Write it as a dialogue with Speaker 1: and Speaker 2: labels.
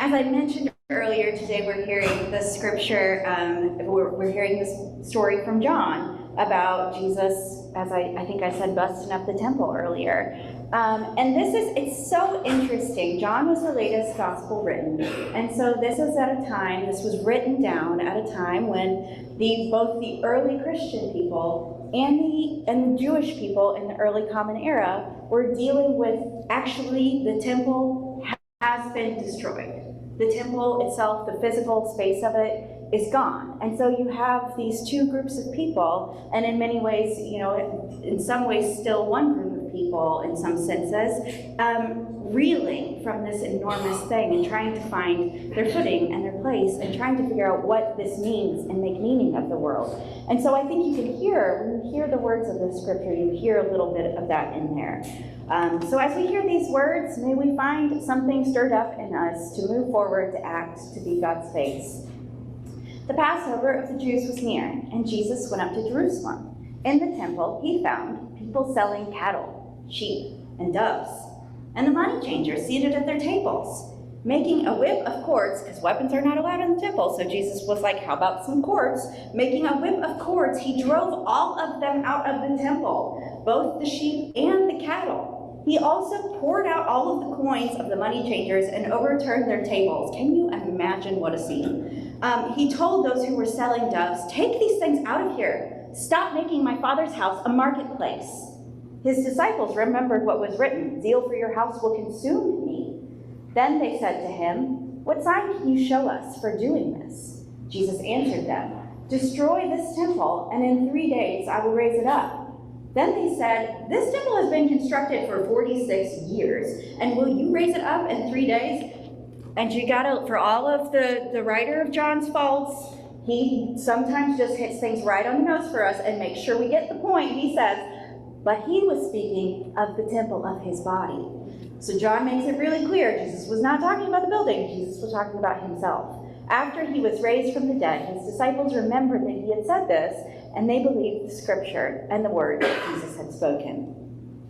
Speaker 1: As I mentioned earlier today, we're hearing the scripture, we're hearing this story from John about Jesus, as I think I said, busting up the temple earlier. And it's so interesting. John was the latest gospel written. And so this was written down at a time when both the early Christian people and the Jewish people in the early Common Era were dealing with actually the temple has been destroyed. The temple itself, the physical space of it, is gone. And so you have these two groups of people, and in many ways, in some ways still one group of people in some senses, reeling from this enormous thing and trying to find their footing and their place and trying to figure out what this means and make meaning of the world. And so I think you can hear, when you hear the words of the scripture, you hear a little bit of that in there. So as we hear these words, may we find something stirred up in us to move forward, to act, to be God's face. The Passover of the Jews was near, and Jesus went up to Jerusalem. In the temple, he found people selling cattle, sheep, and doves, and the money changers seated at their tables, making a whip of cords, because weapons are not allowed in the temple, so Jesus was like, how about some cords? Making a whip of cords, he drove all of them out of the temple, both the sheep and the cattle. He also poured out all of the coins of the money changers and overturned their tables. Can you imagine what a scene? He told those who were selling doves, take these things out of here. Stop making my Father's house a marketplace. His disciples remembered what was written, zeal for your house will consume me. Then they said to him, what sign can you show us for doing this? Jesus answered them, destroy this temple, and in 3 days I will raise it up. Then they said, this temple has been constructed for 46 years, and will you raise it up in 3 days? And for all of the writer of John's faults, he sometimes just hits things right on the nose for us and makes sure we get the point. He says, but he was speaking of the temple of his body. So John makes it really clear, Jesus was not talking about the building, Jesus was talking about himself. After he was raised from the dead, his disciples remembered that he had said this, and they believed the scripture and the word that Jesus had spoken.